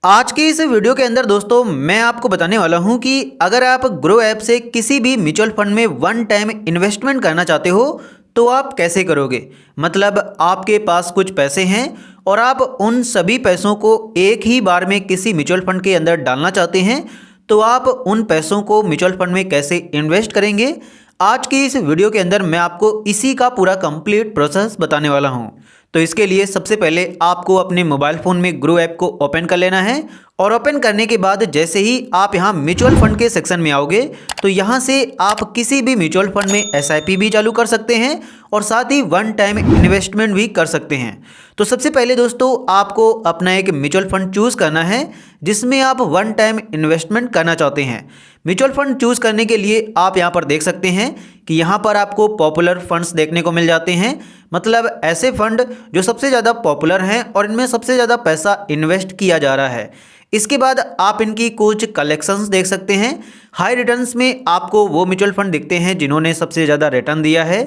आज के इस वीडियो के अंदर दोस्तों मैं आपको बताने वाला हूं कि अगर आप ग्रो ऐप से किसी भी म्यूचुअल फंड में वन टाइम इन्वेस्टमेंट करना चाहते हो तो आप कैसे करोगे। मतलब आपके पास कुछ पैसे हैं और आप उन सभी पैसों को एक ही बार में किसी म्यूचुअल फंड के अंदर डालना चाहते हैं, तो आप उन पैसों को म्यूचुअल फंड में कैसे इन्वेस्ट करेंगे। आज की इस वीडियो के अंदर मैं आपको इसी का पूरा कंप्लीट प्रोसेस बताने वाला हूं। तो इसके लिए सबसे पहले आपको अपने मोबाइल फ़ोन में ग्रो ऐप को ओपन कर लेना है और ओपन करने के बाद जैसे ही आप यहां म्यूचुअल फंड के सेक्शन में आओगे तो यहां से आप किसी भी म्यूचुअल फंड में एसआईपी भी चालू कर सकते हैं और साथ ही वन टाइम इन्वेस्टमेंट भी कर सकते हैं। तो सबसे पहले दोस्तों आपको अपना एक म्यूचुअल फंड चूज़ करना है जिसमें आप वन टाइम इन्वेस्टमेंट करना चाहते हैं। म्यूचुअल फंड चूज़ करने के लिए आप यहाँ पर देख सकते हैं कि यहाँ पर आपको पॉपुलर फंड्स देखने को मिल जाते हैं। मतलब ऐसे फंड जो सबसे ज़्यादा पॉपुलर हैं और इनमें सबसे ज़्यादा पैसा इन्वेस्ट किया जा रहा है। इसके बाद आप इनकी कुछ कलेक्शंस देख सकते हैं। हाई रिटर्न्स में आपको वो म्यूचुअल फंड दिखते हैं जिन्होंने सबसे ज़्यादा रिटर्न दिया है।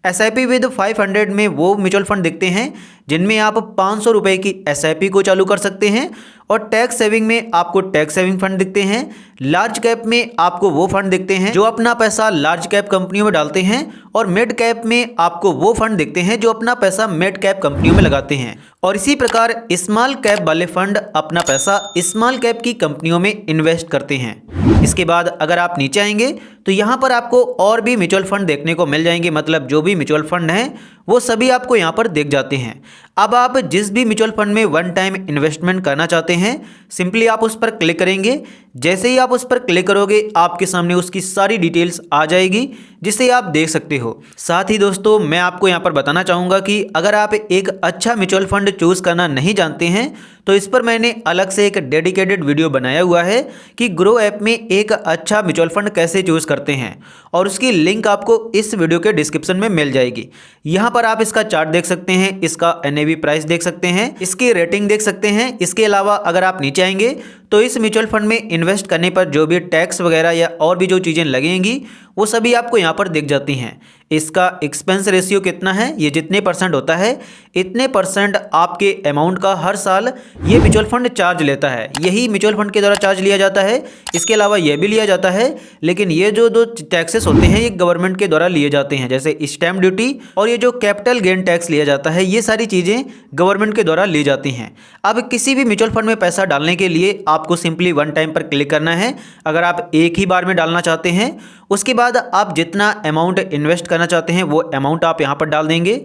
एसआईपी विद 500 में वो म्यूचुअल फंड दिखते हैं जिनमें आप 500 रुपये की एसआईपी को चालू कर सकते हैं और टैक्स सेविंग में आपको टैक्स सेविंग फंड दिखते हैं। लार्ज कैप में आपको वो फंड दिखते हैं जो अपना पैसा लार्ज कैप कंपनियों में डालते हैं और मिड कैप में आपको वो फंड दिखते हैं जो अपना पैसा मिड कैप कंपनियों में लगाते हैं। और इसी प्रकार स्मॉल कैप वाले फंड अपना पैसा स्मॉल कैप की कंपनियों में इन्वेस्ट करते हैं। इसके बाद अगर आप नीचे आएंगे तो यहाँ पर आपको और भी म्यूचुअल फंड देखने को मिल जाएंगे। मतलब जो भी म्यूचुअल फंड हैं वो सभी आपको यहाँ पर दिख जाते हैं। अब आप जिस भी म्यूचुअल फंड में वन टाइम इन्वेस्टमेंट करना चाहते हैं सिंपली आप उस पर क्लिक करेंगे। जैसे ही आप उस पर क्लिक करोगे आपके सामने उसकी सारी डिटेल्स आ जाएगी जिसे आप देख सकते हो। साथ ही दोस्तों मैं आपको यहाँ पर बताना चाहूँगा कि अगर आप एक अच्छा म्यूचुअल फंड चूज़ करना नहीं जानते हैं तो इस पर मैंने अलग से एक डेडिकेटेड वीडियो बनाया हुआ है कि ग्रो ऐप में एक अच्छा म्यूचुअल फंड कैसे चूज़ करते हैं और उसकी लिंक आपको इस वीडियो के डिस्क्रिप्शन में मिल जाएगी। यहाँ पर आप इसका चार्ट देख सकते हैं, इसका एनएवी प्राइस देख सकते हैं, इसकी रेटिंग देख सकते हैं। इसके अलावा अगर आप नीचे आएंगे तो इस म्यूचुअल फंड में इन्वेस्ट करने पर जो भी टैक्स वगैरह या और भी जो चीज़ें लगेंगी वो सभी आपको यहाँ पर दिख जाती हैं। इसका एक्सपेंस रेशियो कितना है, ये जितने परसेंट होता है इतने परसेंट आपके अमाउंट का हर साल ये म्यूचुअल फंड चार्ज लेता है। यही म्यूचुअल फंड के द्वारा चार्ज लिया जाता है। इसके अलावा ये भी लिया जाता है, लेकिन ये जो दो टैक्सेस होते हैं ये गवर्नमेंट के द्वारा लिए जाते हैं, जैसे स्टैम्प ड्यूटी और ये जो कैपिटल गेन टैक्स लिया जाता है, ये सारी चीज़ें गवर्नमेंट के द्वारा ली जाती हैं। अब किसी भी म्यूचुअल फंड में पैसा डालने के लिए आपको सिंपली वन टाइम पर क्लिक करना है अगर आप एक ही बार में डालना चाहते हैं। उसके बाद आप जितना अमाउंट इन्वेस्ट करना चाहते हैं वो अमाउंट आप यहाँ पर डाल देंगे।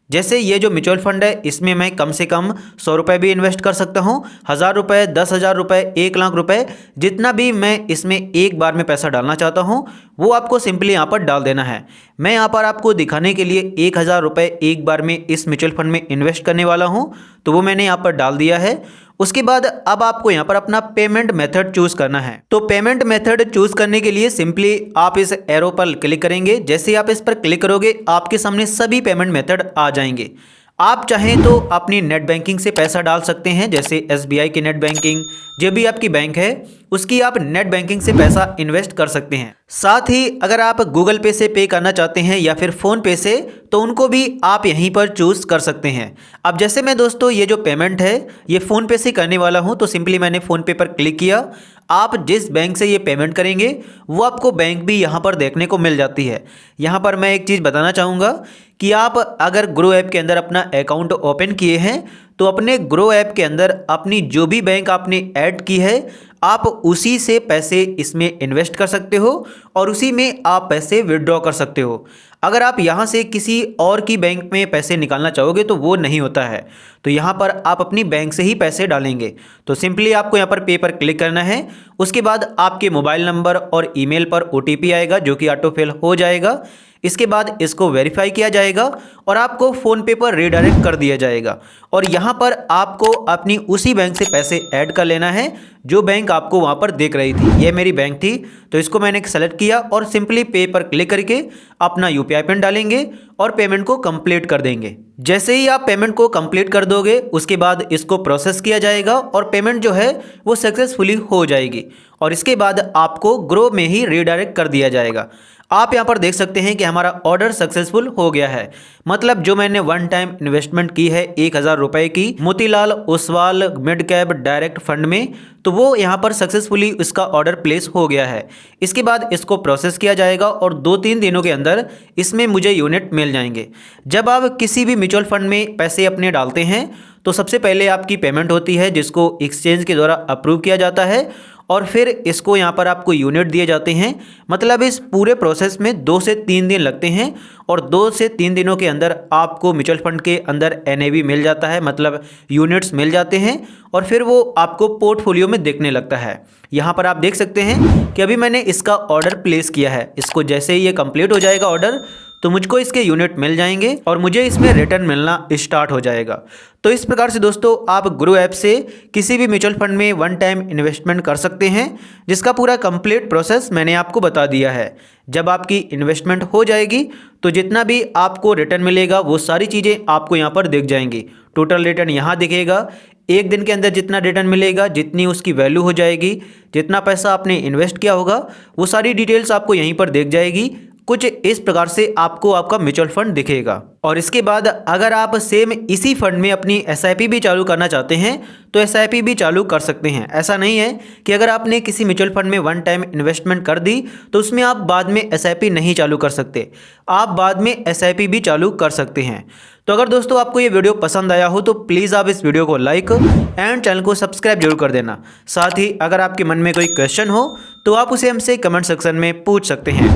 जैसे ये जो म्यूचुअल फंड है इसमें मैं कम से कम 100 रुपये भी इन्वेस्ट कर सकता हूँ, 1000 रुपये, 10,000 रुपये, 1 लाख रुपये, जितना भी मैं इसमें एक बार में पैसा डालना चाहता हूँ वो आपको सिंपली यहाँ पर डाल देना है। मैं यहाँ पर आपको दिखाने के लिए 1000 रुपये एक बार में इस म्यूचुअल फंड में इन्वेस्ट करने वाला हूँ, तो वो मैंने यहाँ पर डाल दिया है। उसके बाद अब आपको यहाँ पर अपना पेमेंट मेथड चूज़ करना है। तो पेमेंट मेथड चूज़ करने के लिए सिंपली आप इस एरो पर क्लिक करेंगे। जैसे ही आप इस पर क्लिक करोगे आपके सामने सभी पेमेंट मेथड आ जाएंगे। आप चाहें तो अपनी नेट बैंकिंग से पैसा डाल सकते हैं, जैसे एसबीआई की नेट बैंकिंग, जो भी आपकी बैंक है उसकी आप नेट बैंकिंग से पैसा इन्वेस्ट कर सकते हैं। साथ ही अगर आप गूगल पे से पे करना चाहते हैं या फिर फ़ोन पे से तो उनको भी आप यहीं पर चूज़ कर सकते हैं। अब जैसे मैं दोस्तों ये जो पेमेंट है ये फ़ोन पे से करने वाला हूँ, तो सिंपली मैंने फ़ोन पे पर क्लिक किया। आप जिस बैंक से ये पेमेंट करेंगे वो आपको बैंक भी यहाँ पर देखने को मिल जाती है। यहाँ पर मैं एक चीज़ बताना चाहूँगा कि आप अगर ग्रो ऐप के अंदर अपना अकाउंट ओपन किए हैं तो अपने ग्रो ऐप के अंदर अपनी जो भी बैंक आपने ऐड की है आप उसी से पैसे इसमें इन्वेस्ट कर सकते हो और उसी में आप पैसे विड्रॉ कर सकते हो। अगर आप यहाँ से किसी और की बैंक में पैसे निकालना चाहोगे तो वो नहीं होता है, तो यहाँ पर आप अपनी बैंक से ही पैसे डालेंगे। तो सिंपली आपको यहाँ पर पे पर क्लिक करना है। उसके बाद आपके मोबाइल नंबर और ईमेल पर ओटीपी आएगा जो कि ऑटोफिल हो जाएगा। इसके बाद इसको वेरीफाई किया जाएगा और आपको फ़ोनपे पर रीडायरेक्ट कर दिया जाएगा और यहाँ पर आपको अपनी उसी बैंक से पैसे ऐड कर लेना है जो बैंक आपको वहाँ पर देख रही थी। ये मेरी बैंक थी, तो इसको मैंने सेलेक्ट किया और सिंपली पे पर क्लिक करके अपना यूपीआई पिन डालेंगे और पेमेंट को कंप्लीट कर देंगे। जैसे ही आप पेमेंट को कंप्लीट कर दोगे उसके बाद इसको प्रोसेस किया जाएगा और पेमेंट जो है वो सक्सेसफुली हो जाएगी और इसके बाद आपको ग्रो में ही रीडायरेक्ट कर दिया जाएगा। आप यहाँ पर देख सकते हैं कि हमारा ऑर्डर सक्सेसफुल हो गया है। मतलब जो मैंने वन टाइम इन्वेस्टमेंट की है 1000 रुपये की Motilal Oswal mid cap direct fund में, तो वो यहाँ पर सक्सेसफुली इसका ऑर्डर प्लेस हो गया है। इसके बाद इसको प्रोसेस किया जाएगा और 2-3 दिनों के अंदर इसमें मुझे यूनिट मिल जाएंगे। जब आप किसी भी म्यूचुअल फंड में पैसे अपने डालते हैं तो सबसे पहले आपकी पेमेंट होती है जिसको एक्सचेंज के द्वारा अप्रूव किया जाता है और फिर इसको यहाँ पर आपको यूनिट दिए जाते हैं। मतलब इस पूरे प्रोसेस में 2 से 3 दिन लगते हैं और 2 से 3 दिनों के अंदर आपको म्यूचुअल फंड के अंदर एनएवी मिल जाता है, मतलब यूनिट्स मिल जाते हैं और फिर वो आपको पोर्टफोलियो में देखने लगता है। यहाँ पर आप देख सकते हैं कि अभी मैंने इसका ऑर्डर प्लेस किया है। इसको जैसे ही ये कंप्लीट हो जाएगा ऑर्डर तो मुझको इसके यूनिट मिल जाएंगे और मुझे इसमें रिटर्न मिलना स्टार्ट हो जाएगा। तो इस प्रकार से दोस्तों आप ग्रो ऐप से किसी भी म्यूचुअल फंड में वन टाइम इन्वेस्टमेंट कर सकते हैं, जिसका पूरा कंप्लीट प्रोसेस मैंने आपको बता दिया है। जब आपकी इन्वेस्टमेंट हो जाएगी तो जितना भी आपको रिटर्न मिलेगा वो सारी चीज़ें आपको यहाँ पर दिख जाएंगी। टोटल रिटर्न यहाँ दिखेगा, एक दिन के अंदर जितना रिटर्न मिलेगा, जितनी उसकी वैल्यू हो जाएगी, जितना पैसा आपने इन्वेस्ट किया होगा वो सारी डिटेल्स आपको यहीं पर दिख जाएगी। कुछ इस प्रकार से आपको आपका म्यूचुअल फंड दिखेगा। और इसके बाद अगर आप सेम इसी फंड में अपनी एसआईपी भी चालू करना चाहते हैं तो एसआईपी भी चालू कर सकते हैं। ऐसा नहीं है कि अगर आपने किसी म्यूचुअल फंड में वन टाइम इन्वेस्टमेंट कर दी तो उसमें आप बाद में एसआईपी नहीं चालू कर सकते, आप बाद में एसआईपी भी चालू कर सकते हैं। तो अगर दोस्तों आपको ये वीडियो पसंद आया हो तो प्लीज़ आप इस वीडियो को लाइक एंड चैनल को सब्सक्राइब जरूर कर देना। साथ ही अगर आपके मन में कोई क्वेश्चन हो तो आप उसे हमसे कमेंट सेक्शन में पूछ सकते हैं।